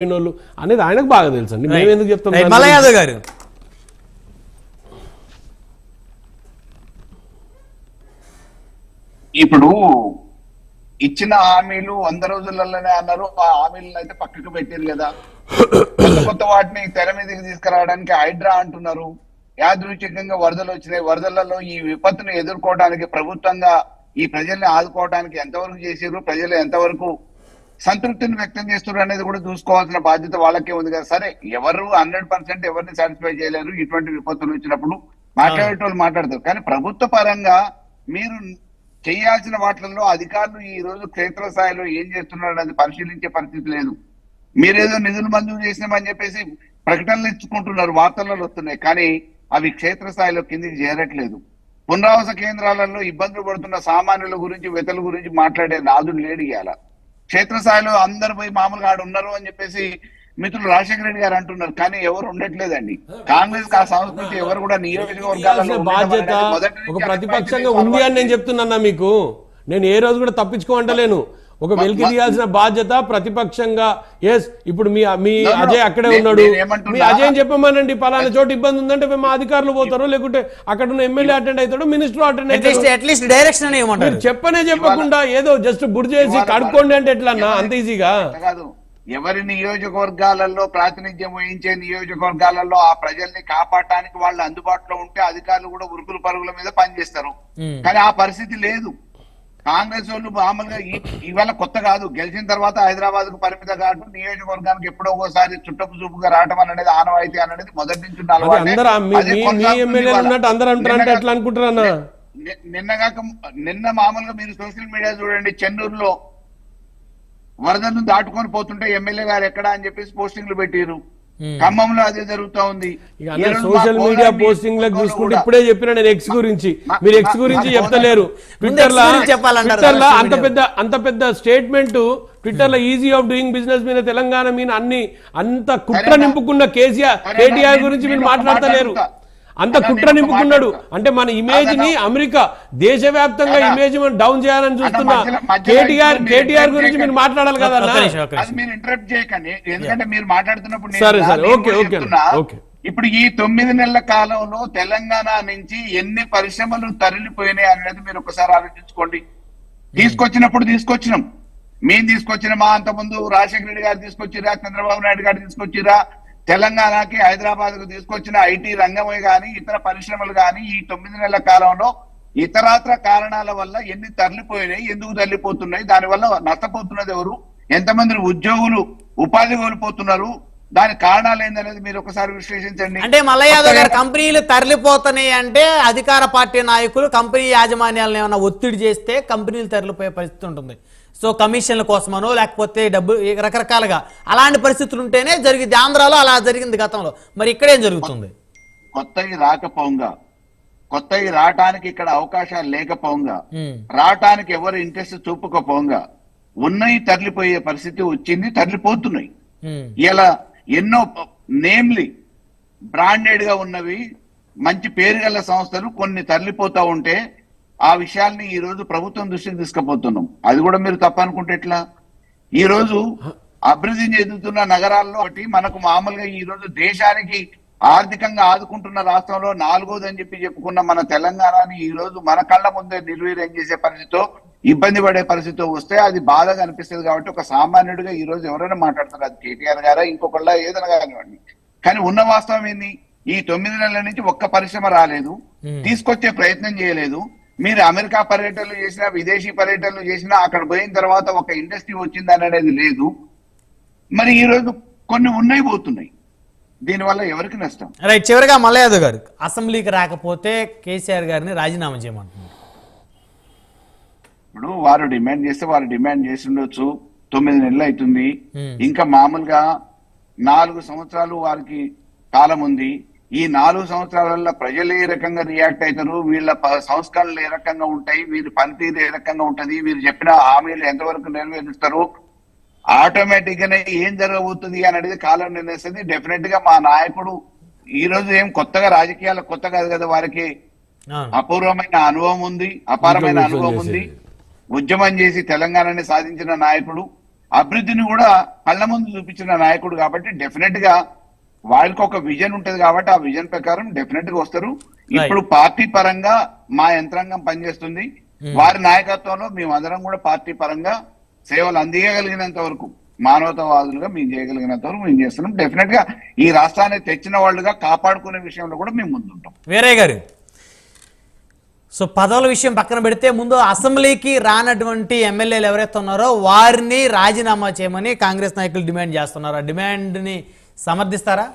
అనేది ఆయనకు బాగా తెలుసు అండి. మేము ఎందుకు చెప్తాం? మల్లయ్య యాదవ్ గారు ఇప్పుడు ఇచ్చిన హామీలు 100 రోజులలోనే అన్నారు. ఆ హామీలను అయితే పక్కకు పెట్టారు కదా. కొత్త వాటిని తెర మీదకి తీసుకురావడానికి హైడ్రా అంటున్నారు. యాదృచ్ఛికంగా వరదలు వచ్చినాయి. వరదలలో ఈ విపత్తును ఎదుర్కోవడానికి ప్రభుత్వంగా ఈ ప్రజల్ని ఆదుకోవడానికి ఎంతవరకు చేశారు, ప్రజలు ఎంతవరకు సంతృప్తిని వ్యక్తం చేస్తున్నారు అనేది కూడా చూసుకోవాల్సిన బాధ్యత వాళ్ళకే ఉంది కదా. సరే, ఎవరు 100% ఎవరిని సాటిస్ఫై చేయలేరు. ఇటువంటి విపత్తులు వచ్చినప్పుడు మాట్లాడేటోళ్ళు మాట్లాడతారు. కానీ ప్రభుత్వ పరంగా మీరు చేయాల్సిన వాటిల్లో అధికారులు ఈ రోజు క్షేత్రస్థాయిలో ఏం చేస్తున్నారు అనేది పరిశీలించే పరిస్థితి లేదు. మీరేదో నిధులు మంజూరు చేసినామని చెప్పేసి ప్రకటనలు ఇచ్చుకుంటున్నారు, వార్తలలో వస్తున్నాయి. కానీ అవి క్షేత్రస్థాయిలో కిందికి చేరట్లేదు. పునరావాస కేంద్రాలలో ఇబ్బందులు పడుతున్న సామాన్యుల గురించి, వ్యతల గురించి మాట్లాడే నాదుడు లేడు. ఇవాళ క్షేత్రస్థాయిలో అందరు పోయి మామూలుగా ఆడు ఉన్నారు అని చెప్పేసి మిత్రులు రాజశేఖర రెడ్డి గారు అంటున్నారు. కానీ ఎవరు ఉండట్లేదండి. కాంగ్రెస్ ఆ సంస్కృతి ఎవరు కూడా నియోజకవర్గాలలో బాధ్యత ఒక ప్రతిపక్షంగా ఉంది అని నేను చెప్తున్నా మీకు. నేను ఏ రోజు కూడా తప్పించుకోమంటలేను. ఒక వెలికి తీయాల్సిన బాధ్యత ప్రతిపక్షంగా. ఎస్, ఇప్పుడు మీ అజయ్ అక్కడే ఉన్నాడు. మీ అజయ్ చెప్పమనండి, పలానా చోటు ఇబ్బంది ఉందంటే మా అధికారులు పోతారు, లేకుంటే అక్కడ ఉన్న ఎమ్మెల్యే అటెండ్ అవుతాడు, మినిస్టర్ అటెండ్ అవుతాడు. చెప్పనే చెప్పకుండా ఏదో జస్ట్ గుడి చేసి కడుక్కోండి అంటే ఎట్లా అన్నా? అంత ఈజీగా కాదు. ఎవరి నియోజకవర్గాలలో ప్రాతినిధ్యం వహించే నియోజకవర్గాలలో ఆ ప్రజల్ని కాపాడటానికి వాళ్ళు అందుబాటులో ఉంటే అధికారులు కూడా ఉరుకులు పరుగుల మీద పనిచేస్తారు. కానీ ఆ పరిస్థితి లేదు. కాంగ్రెస్ వాళ్ళు మామూలుగా ఇవాళ కొత్త కాదు, గెలిచిన తర్వాత హైదరాబాద్ కు పరిమిత కాదు, నియోజకవర్గానికి ఎప్పుడో ఒకసారి చుట్టపు చూపుగా రావటం అనేది ఆనవాయితీ అనేది మొదటి నుంచి నిన్న మామూలుగా మీరు సోషల్ మీడియా చూడండి, చెన్నూరులో వరదను దాటుకొని పోతుంటే ఎమ్మెల్యే గారు ఎక్కడా అని చెప్పేసి పోస్టింగ్లు పెట్టారు. ఖమ్మంలో అదే జరుగుతా ఉంది. సోషల్ మీడియా పోస్టింగ్ లకు చూసుకుంటే ఇప్పుడే చెప్పిన నేను ఎక్స్ గురించి, మీరు ఎక్స్ గురించి చెప్తలేరు. ట్విట్టర్ లో అంత పెద్ద స్టేట్మెంట్, ట్విట్టర్ లో ఈజీ ఆఫ్ డూయింగ్ బిజినెస్ మీద, తెలంగాణ మీద అంత కుట్ర నింపుకున్న కేటీఆర్ గురించి మీరు మాట్లాడతలేరు. అంత కుట్ర నింపుకున్నాడు అంటే మన ఇమేజ్ ని అమెరికా దేశవ్యాప్తంగా ఇమేజ్ డౌన్ చేయాలని చూస్తున్నా కేటీఆర్ గురించి మీరు మాట్లాడాలి కదా. మీరు ఇంటరప్ట్ చేయకండి, ఎందుకంటే మీరు మాట్లాడుతున్నప్పుడు ఇప్పుడు ఈ 9 నెలల కాలంలో తెలంగాణ నుంచి ఎన్ని పరిశ్రమలు తరలిపోయినాయి అనేది మీరు ఒకసారి ఆలోచించుకోండి. తీసుకొచ్చినాం, మేము తీసుకొచ్చినామా? అంతకుముందు రాజశేఖర రెడ్డి గారు తీసుకొచ్చిరా, చంద్రబాబు నాయుడు గారు తీసుకొచ్చిరా? తెలంగాణకి హైదరాబాద్ కు తీసుకొచ్చిన ఐటీ రంగమే గాని ఇతర పరిశ్రమలు గాని ఈ 9 నెలల కాలంలో ఇతరాత్ర కారణాల వల్ల ఎన్ని తరలిపోయినాయి, ఎందుకు తరలిపోతున్నాయి, దానివల్ల నష్టపోతున్నది ఎవరు, ఎంతమంది ఉద్యోగులు ఉపాధి కోల్పోతున్నారు, దాని కారణాలు ఏందనేది మీరు ఒకసారి విశ్లేషించండి. అంటే మల్లయ్య యాదవ్ గారు, కంపెనీలు తరలిపోతున్నాయి అంటే అధికార పార్టీ నాయకులు కంపెనీ యాజమాన్యాలను ఏమైనా ఒత్తిడి చేస్తే కంపెనీలు తరలిపోయే పరిస్థితి ఉంటుంది. సో కమిషన్ల కోసమనో లేకపోతే డబ్బు రకరకాలుగా అలాంటి పరిస్థితులు ఉంటేనే జరిగింది. ఆంధ్రాలో అలా జరిగింది గతంలో, మరి ఇక్కడేం జరుగుతుంది? కొత్తవి రావటానికి ఇక్కడ అవకాశాలు లేకపోగా, రావటానికి ఎవరు ఇంట్రెస్ట్ చూపకపోగా ఉన్నాయి, తరలిపోయే పరిస్థితి వచ్చింది, తరలిపోతున్నాయి. ఇలా ఎన్నో నేమ్లీ బ్రాండెడ్ గా ఉన్నవి మంచి పేరు గల సంస్థలు కొన్ని తరలిపోతా ఉంటే ఆ విషయాల్ని ఈ రోజు ప్రభుత్వం దృష్టికి తీసుకుపోతున్నాం. అది కూడా మీరు తప్పనుకుంటే ఎట్లా? ఈ రోజు అభివృద్ధి చెందుతున్న నగరాల్లో ఒకటి మనకు మామూలుగా ఈ రోజు దేశానికి ఆర్థికంగా ఆదుకుంటున్న రాష్ట్రంలో 4వ అని చెప్పుకున్న మన తెలంగాణని ఈ రోజు మన కళ్ళ ముందే నిర్వీర్యం చేసే పరిస్థితితో, ఇబ్బంది పడే పరిస్థితితో వస్తే అది బాధగా అనిపిస్తుంది. కాబట్టి ఒక సామాన్యుడిగా ఈ రోజు ఎవరైనా మాట్లాడతారు, అది కేటీఆర్ గారా ఇంకొకళ్ళ ఏదైనా కానివ్వండి. కానీ ఉన్న వాస్తవం ఏంది? ఈ 9 నెలల నుంచి ఒక్క పరిశ్రమ రాలేదు, తీసుకొచ్చే ప్రయత్నం చేయలేదు. మీరు అమెరికా పర్యటనలు చేసినా, విదేశీ పర్యటనలు చేసినా, అక్కడ పోయిన తర్వాత ఒక ఇండస్ట్రీ వచ్చిందని అనేది లేదు. మరి ఈ రోజు కొన్ని ఉన్నాయి, పోతున్నాయి. దీనివల్ల ఎవరికి నష్టం? రైట్. చివరిగా మల్లయ్య యాదవ్ గారు, అసెంబ్లీకి రాకపోతే కేసీఆర్ గారిని రాజీనామా చేయమంటున్నారు. ఇప్పుడు వారు డిమాండ్ చేస్తే వారు డిమాండ్ చేసి ఉండొచ్చు. 9 నెలలు అవుతుంది, ఇంకా మామూలుగా 4 సంవత్సరాలు వారికి కాలం ఉంది. ఈ 4 సంవత్సరాలలో ప్రజలు ఏ రకంగా రియాక్ట్ అవుతారు, వీళ్ళ సంస్కరణలు ఏ రకంగా ఉంటాయి, వీరి పనితీరు ఏ రకంగా ఉంటది, వీరు చెప్పిన హామీలు ఎంతవరకు నెరవేరుస్తారు, ఆటోమేటిక్ గానే ఏం జరగబోతుంది అనేది కాలం నిర్ణయిస్తుంది. డెఫినెట్ గా మా నాయకుడు ఈ రోజు ఏం కొత్తగా రాజకీయాలకు కొత్త కాదు కదా, వారికి అపూర్వమైన అనుభవం ఉంది, అపారమైన అనుభవం ఉంది. ఉద్యమం చేసి తెలంగాణని సాధించిన నాయకుడు. అభివృద్ధిని కూడా కళ్ళ ముందు చూపించిన నాయకుడు కాబట్టి డెఫినెట్ గా వాళ్ళకి ఒక విజన్ ఉంటది కాబట్టి ఆ విజన్ ప్రకారం డెఫినెట్ గా వస్తారు. ఇప్పుడు పార్టీ పరంగా మా యంత్రాంగం పనిచేస్తుంది. వారి నాయకత్వంలో మేమందరం కూడా పార్టీ పరంగా సేవలు అందించగలిగినంత వరకు మానవతావాదులుగా మేము చేయగలిగినంత వరకు మేము చేస్తున్నాం. డెఫినెట్ గా ఈ రాష్ట్రాన్ని తెచ్చిన వాళ్ళుగా కాపాడుకునే విషయంలో కూడా మేము ముందుంటాం. వీరయ్య గారు, సో పదవుల విషయం పక్కన పెడితే ముందు అసెంబ్లీకి రానటువంటి ఎమ్మెల్యేలు ఎవరైతే ఉన్నారో వారిని రాజీనామా చేయమని కాంగ్రెస్ నాయకులు డిమాండ్ చేస్తున్నారు. ఆ డిమాండ్ని సమర్థిస్తారా?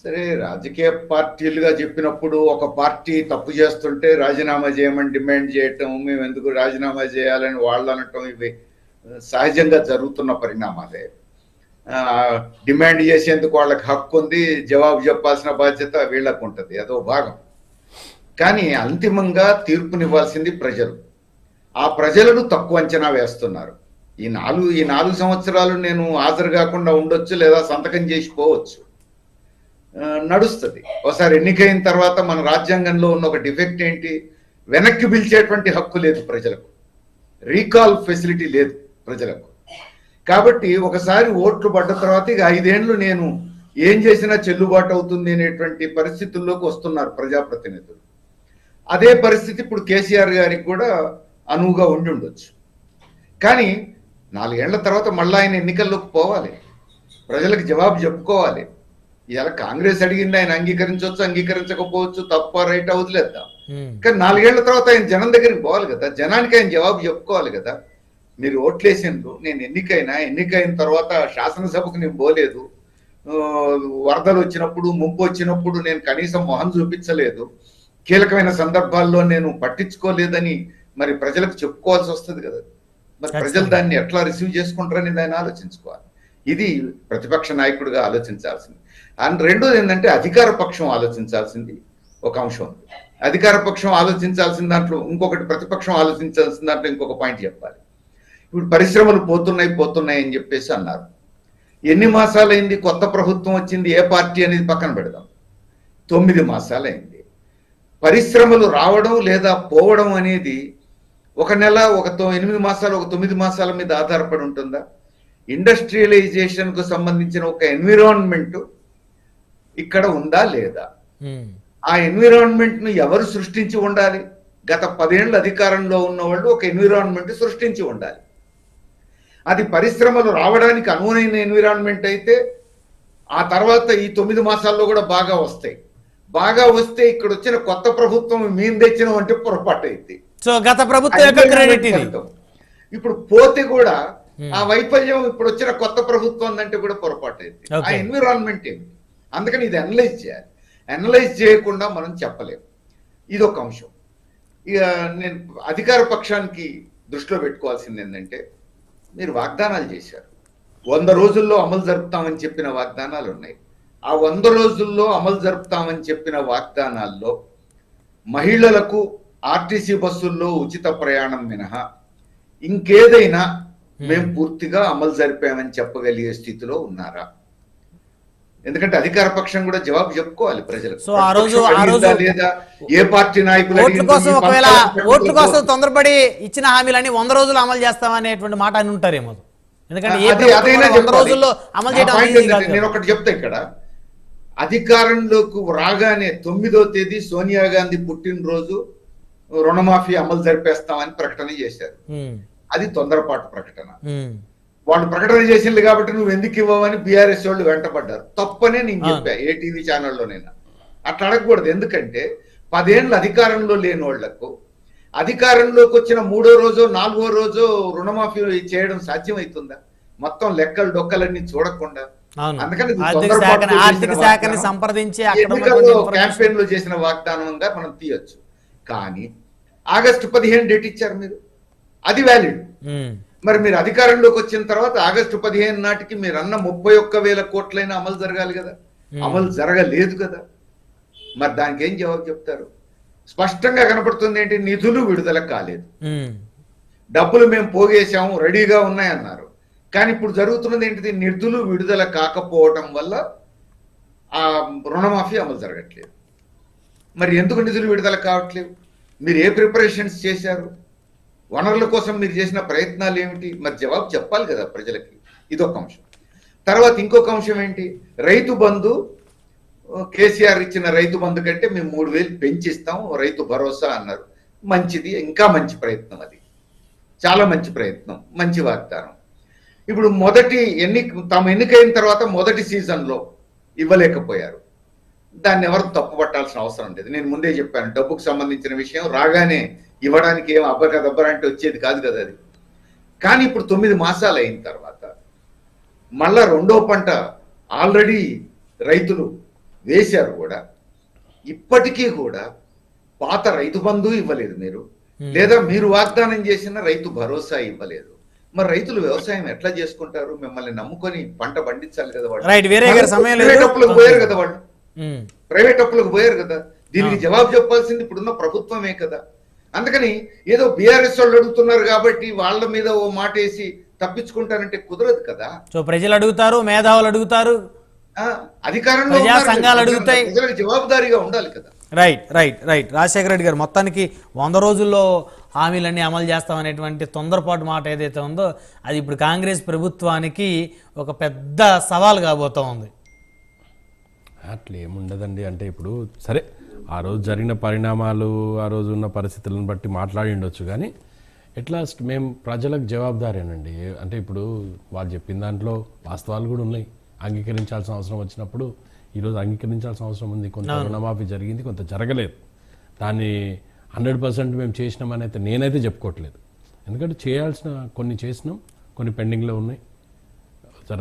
సరే, రాజకీయ పార్టీలుగా చెప్పినప్పుడు ఒక పార్టీ తప్పు చేస్తుంటే రాజీనామా చేయమని డిమాండ్ చేయటం, మేము ఎందుకు రాజీనామా చేయాలని వాళ్ళు అనటం ఇవి సహజంగా జరుగుతున్న పరిణామాలే. డిమాండ్ చేసేందుకు వాళ్ళకి హక్కు ఉంది, జవాబు చెప్పాల్సిన బాధ్యత వీళ్ళకు ఉంటుంది, అదో భాగం. కానీ అంతిమంగా తీర్పునివ్వాల్సింది ప్రజలు. ఆ ప్రజలను తక్కువ అంచనా వేస్తున్నారు. ఈ 4 సంవత్సరాలు నేను హాజరు కాకుండా ఉండొచ్చు, లేదా సంతకం చేసిపోవచ్చు, నడుస్తుంది. ఒకసారి ఎన్నికైన తర్వాత మన రాజ్యాంగంలో ఉన్న ఒక డిఫెక్ట్ ఏంటి, వెనక్కి పిలిచేటువంటి హక్కు లేదు ప్రజలకు, రీకాల్ ఫెసిలిటీ లేదు ప్రజలకు. కాబట్టి ఒకసారి ఓట్లు పడ్డ తర్వాత ఇక 5 ఏళ్ళు నేను ఏం చేసినా చెల్లుబాటు అవుతుంది అనేటువంటి పరిస్థితుల్లోకి వస్తున్నారు ప్రజాప్రతినిధులు. అదే పరిస్థితి ఇప్పుడు కేసీఆర్ గారికి కూడా అనువుగా ఉండి ఉండొచ్చు. కానీ 4 ఏళ్ల తర్వాత మళ్ళీ ఆయన ఎన్నికల్లోకి పోవాలి, ప్రజలకు జవాబు చెప్పుకోవాలి. ఇలా కాంగ్రెస్ అడిగింది ఆయన అంగీకరించవచ్చు, అంగీకరించకపోవచ్చు, తప్ప రైట్ వదిలేద్దాం. కానీ 4 ఏళ్ల తర్వాత ఆయన జనం దగ్గరికి పోవాలి కదా, జనానికి ఆయన జవాబు చెప్పుకోవాలి కదా. మీరు ఓట్లేసిండ్రు, నేను ఎన్నికైన తర్వాత శాసనసభకు నేను పోలేదు, వరదలు వచ్చినప్పుడు ముంపు వచ్చినప్పుడు నేను కనీసం మొహం చూపించలేదు, కీలకమైన సందర్భాల్లో నేను పట్టించుకోలేదని మరి ప్రజలకు చెప్పుకోవాల్సి వస్తుంది కదా. మరి ప్రజలు దాన్ని ఎట్లా రిసీవ్ చేసుకుంటారని దాన్ని ఆలోచించుకోవాలి. ఇది ప్రతిపక్ష నాయకుడిగా ఆలోచించాల్సింది. అండ్ రెండోది ఏంటంటే అధికార పక్షం ఆలోచించాల్సింది ఒక అంశం ఉంది. అధికార పక్షం ఆలోచించాల్సిన దాంట్లో ఇంకొకటి, ప్రతిపక్షం ఆలోచించాల్సిన దాంట్లో ఇంకొక పాయింట్ చెప్పాలి. ఇప్పుడు పరిశ్రమలు పోతున్నాయి అని చెప్పేసి అన్నారు. ఎన్ని మాసాలైంది కొత్త ప్రభుత్వం వచ్చింది, ఏ పార్టీ అనేది పక్కన పెడదాం, 9 మాసాలైంది. పరిశ్రమలు రావడం లేదా పోవడం అనేది ఒక నెల, 8 మాసాలు, 9 మాసాల మీద ఆధారపడి ఉంటుందా? ఇండస్ట్రియలైజేషన్ కు సంబంధించిన ఒక ఎన్విరాన్మెంట్ ఇక్కడ ఉందా లేదా? ఆ ఎన్విరాన్మెంట్ ను ఎవరు సృష్టించి ఉండాలి? గత 10 ఏళ్ళు అధికారంలో ఉన్న వాళ్ళు ఒక ఎన్విరాన్మెంట్ సృష్టించి ఉండాలి. అది పరిశ్రమలు రావడానికి అనువైన ఎన్విరాన్మెంట్ అయితే ఆ తర్వాత ఈ 9 మాసాల్లో కూడా బాగా వస్తాయి. బాగా వస్తే ఇక్కడ వచ్చిన కొత్త ప్రభుత్వం మేము తెచ్చిన అంటే పొరపాటు అయింది. సో గత ప్రభుత్వం యొక్క క్రెడిట్ ఇది. ఇప్పుడు పోతే కూడా ఆ వైఫల్యం ఇప్పుడు వచ్చిన కొత్త ప్రభుత్వం అంటే కూడా పొరపాటు అయింది. ఆ ఎన్విరాన్మెంట్ ఏంటి? అందుకని ఇది అనలైజ్ చేయాలి. అనలైజ్ చేయకుండా మనం చెప్పలేము. ఇది ఒక అంశం. ఇక నేను అధికార పక్షానికి దృష్టిలో పెట్టుకోవాల్సింది ఏంటంటే, మీరు వాగ్దానాలు చేశారు, 100 రోజుల్లో అమలు జరుపుతామని చెప్పిన వాగ్దానాలు ఉన్నాయి. ఆ 100 రోజుల్లో అమలు జరుపుతామని చెప్పిన వాగ్దానాల్లో మహిళలకు ఆర్టీసీ బస్సుల్లో ఉచిత ప్రయాణం మినహా ఇంకేదైనా మేము పూర్తిగా అమలు జరిపామని చెప్పగలిగే స్థితిలో ఉన్నారా? ఎందుకంటే అధికార పక్షం కూడా జవాబు చెప్పుకోవాలి ప్రజలకు. సో ఆ రోజు లేదా ఏ పార్టీ నాయకులు ఓట్ల కోసం తొందరపడి ఇచ్చిన హామీలని 100 రోజులు అమలు చేస్తామనేటువంటి మాట అని ఉంటారేమో. ఎందుకంటే నేను ఒకటి చెప్తా, ఇక్కడ అధికారంలోకి రాగానే 9వ తేదీ సోనియా గాంధీ పుట్టినరోజు రుణమాఫీ అమలు జరిపేస్తామని ప్రకటన చేశారు. అది తొందరపాటు ప్రకటన. వాళ్ళు ప్రకటన చేసింది కాబట్టి నువ్వు ఎందుకు ఇవ్వవని బీఆర్ఎస్ వాళ్ళు వెంటపడ్డారు. తప్పనే నేను చెప్పా ఏ టీవీ ఛానల్లోనైనా. అట్లా అడగకూడదు. ఎందుకంటే 10 ఏళ్ళు అధికారంలో లేని వాళ్లకు అధికారంలోకి వచ్చిన 3వ రోజు 4వ రోజు రుణమాఫీ చేయడం సాధ్యమవుతుందా? మొత్తం లెక్కలు డొక్కలన్నీ చూడకుండా. అందుకని క్యాంపెయిన్ లో చేసిన వాగ్దానంగా మనం తీయొచ్చు. కానీ ఆగస్టు 15 డేట్ ఇచ్చారు మీరు, అది వ్యాలిడ్. మరి మీరు అధికారంలోకి వచ్చిన తర్వాత ఆగస్టు 15 నాటికి మీరు అన్న 31,000 కోట్లైనా అమలు జరగాలి కదా, అమలు జరగలేదు కదా. మరి దానికి ఏం జవాబు చెప్తారు? స్పష్టంగా కనపడుతుంది ఏంటి, నిధులు విడుదల కాలేదు, డబ్బులు మేము పోగేశాము రెడీగా ఉన్నాయన్నారు. కానీ ఇప్పుడు జరుగుతున్నది ఏంటిది, నిధులు విడుదల కాకపోవటం వల్ల ఆ రుణమాఫీ అమలు జరగట్లేదు. మరి ఎందుకు నిధులు విడుదల కావట్లేదు? మీరు ఏ ప్రిపరేషన్స్ చేశారు? వనరుల కోసం మీరు చేసిన ప్రయత్నాలు ఏమిటి? మరి జవాబు చెప్పాలి కదా ప్రజలకి. ఇదొక అంశం. తర్వాత ఇంకొక అంశం ఏంటి? రైతు బంధు, కేసీఆర్ ఇచ్చిన రైతు బంధు కంటే మేము 3,000 పెంచిస్తాం, రైతు భరోసా అన్నారు. మంచిది, ఇంకా మంచి ప్రయత్నం, అది చాలా మంచి ప్రయత్నం, మంచి వాగ్దానం. ఇప్పుడు తాము ఎన్నికైన తర్వాత మొదటి సీజన్లో ఇవ్వలేకపోయారు. దాన్ని ఎవరు తప్పు పట్టాల్సిన అవసరం లేదు. నేను ముందే చెప్పాను, డబ్బుకు సంబంధించిన విషయం రాగానే ఇవ్వడానికి ఏం అబ్బరంటే వచ్చేది కాదు కదా అది. కానీ ఇప్పుడు 9 మాసాలు అయిన తర్వాత మళ్ళా రెండో పంట ఆల్రెడీ రైతులు వేశారు కూడా. ఇప్పటికీ కూడా పాత రైతు బంధు ఇవ్వలేదు మీరు, లేదా మీరు వాగ్దానం చేసిన రైతు భరోసా ఇవ్వలేదు. మరి రైతులు వ్యవసాయం ఎట్లా చేసుకుంటారు? మిమ్మల్ని నమ్ముకొని పంట పండించాలి కదా వాళ్ళు. ప్రైవేట్ అప్పులకు పోయారు కదా వాళ్ళు, ప్రైవేట్ అప్పులకు పోయారు కదా. దీనికి జవాబు చెప్పాల్సింది ఇప్పుడున్న ప్రభుత్వమే కదా. అందుకని ఏదో బీఆర్ఎస్ వాళ్ళు అడుగుతున్నారు కాబట్టి వాళ్ళ మీద ఓ మాట వేసి తప్పించుకుంటారంటే కుదరదు కదా. సో ప్రజలు అడుగుతారు, మేధావులు అడుగుతారు, అధికారంలో సంఘాలు అడుగుతాయి, ప్రజలకు జవాబుదారీగా ఉండాలి కదా. రైట్ రాజశేఖర రెడ్డి గారు, మొత్తానికి 100 రోజుల్లో హామీలన్నీ అమలు చేస్తామనేటువంటి తొందరపాటు మాట ఏదైతే ఉందో అది ఇప్పుడు కాంగ్రెస్ ప్రభుత్వానికి ఒక పెద్ద సవాల్ కాబోతా ఉంది. అట్లా ఏముండదండి. అంటే ఇప్పుడు సరే, ఆ రోజు జరిగిన పరిణామాలు, ఆ రోజు ఉన్న పరిస్థితులను బట్టి మాట్లాడి ఉండొచ్చు, కానీ ఎట్లాస్ట్ మేము ప్రజలకు జవాబుదారేనండి. అంటే ఇప్పుడు వాళ్ళు చెప్పిన దాంట్లో వాస్తవాలు కూడా ఉన్నాయి. అంగీకరించాల్సిన అవసరం వచ్చినప్పుడు ఈరోజు అంగీకరించాల్సిన అవసరం ఉంది. కొంత రుణమాఫీ జరిగింది, కొంత జరగలేదు. దాన్ని 100% మేము చేసినామని అయితే నేనైతే చెప్పుకోవట్లేదు. ఎందుకంటే చేయాల్సిన కొన్ని చేసినాం, కొన్ని పెండింగ్లో ఉన్నాయి.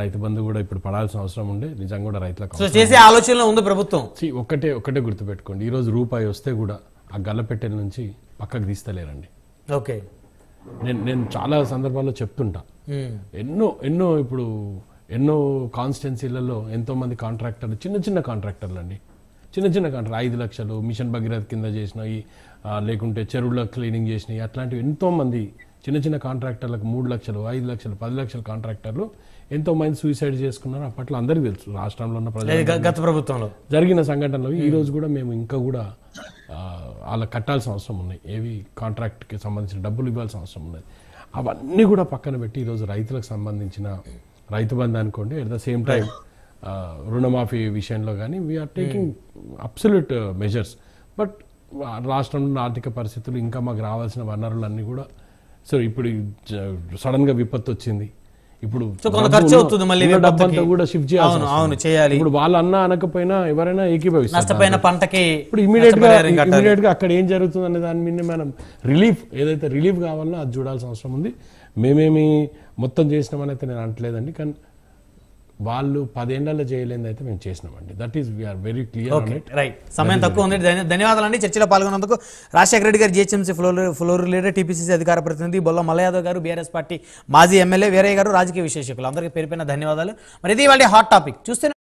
రైతు బంధు కూడా ఇప్పుడు పడాల్సిన అవసరం ఉండే, నిజంగా కూడా రైతులకు చేసే ఆలోచనలో ఉంది ప్రభుత్వం. ఒక్కటే గుర్తుపెట్టుకోండి, ఈరోజు రూపాయి వస్తే కూడా ఆ గల్లపెట్టెల నుంచి పక్కకు తీస్తలేరండి. ఓకే, నేను చాలా సందర్భాల్లో చెప్తుంటా. ఎన్నో కాన్స్టిట్యున్సీలలో ఎంతో మంది కాంట్రాక్టర్లు, చిన్న కాంట్రాక్టర్లు అండి, చిన్న కాంట్రాక్టర్ 5 లక్షలు మిషన్ భగీరథ కింద చేసినవి, లేకుంటే చెరువుల క్లీనింగ్ చేసినవి, అట్లాంటివి ఎంతో మంది చిన్న కాంట్రాక్టర్లకు 3 లక్షలు 5 లక్షలు 10 లక్షల కాంట్రాక్టర్లు ఎంతో మంది సూసైడ్ చేసుకున్నారు. అప్పట్లో అందరికీ తెలుసు, రాష్ట్రంలో ఉన్న ప్రజలు, గత ప్రభుత్వంలో జరిగిన సంఘటనలు. ఈ రోజు కూడా మేము ఇంకా కూడా వాళ్ళ కట్టాల్సిన అవసరం ఉన్నాయి. ఏవి కాంట్రాక్ట్కి సంబంధించిన డబ్బులు ఇవ్వాల్సిన అవసరం ఉన్నది. అవన్నీ కూడా పక్కన పెట్టి ఈరోజు రైతులకు సంబంధించిన రైతు బంధు అనుకోండి, అట్ ద సేమ్ టైం రుణమాఫీ విషయంలో కానీ we are taking absolute measures. But రాష్ట్రంలో ఆర్థిక పరిస్థితులు, ఇంకా మాకు రావాల్సిన వనరులన్నీ కూడా, సో ఇప్పుడు సడన్గా విపత్తు వచ్చింది, ఇప్పుడు ఖర్చు అవుతుంది, మళ్ళీ డబ్బంతా కూడా షిఫ్ట్ చేయాలి. ఇప్పుడు వాళ్ళ అనకపోయినా ఎవరైనా ఏకీభవిస్తారు. పంటకి ఇప్పుడు ఇమీడియట్ గా అక్కడ ఏం జరుగుతుంది అనే దాని మీద మనం ఏదైతే రిలీఫ్ కావాలో అది చూడాల్సిన అవసరం ఉంది. మేమేమి మొత్తం చేసినామని అయితే నేను అనట్లేదండి, కానీ వాళ్ళు 10 ఏళ్లలో చేయలేదని అయితే మేము చేసినామండి. That is we're very clear. Right, సమయం తక్కువ ఉంది. ధన్యవాదాలండి చర్చలో పాల్గొన్నందుకు. రాజశేఖర రెడ్డి గారు, జిహెచ్ఎంసీ ఫ్లోర్ లీడర్, టీపీసీసీ అధికార ప్రతినిధి, బొల్ల మల్లయాదవ్ గారు, బీఆర్ఎస్ పార్టీ మాజీ ఎమ్మెల్యే, వీరయ్య గారు, రాజకీయ విశ్లేషకులు, అందరికీ పేరు పైన ధన్యవాదాలు. మరి ఇది వాళ్ళ హాట్ టాపిక్ చూస్తే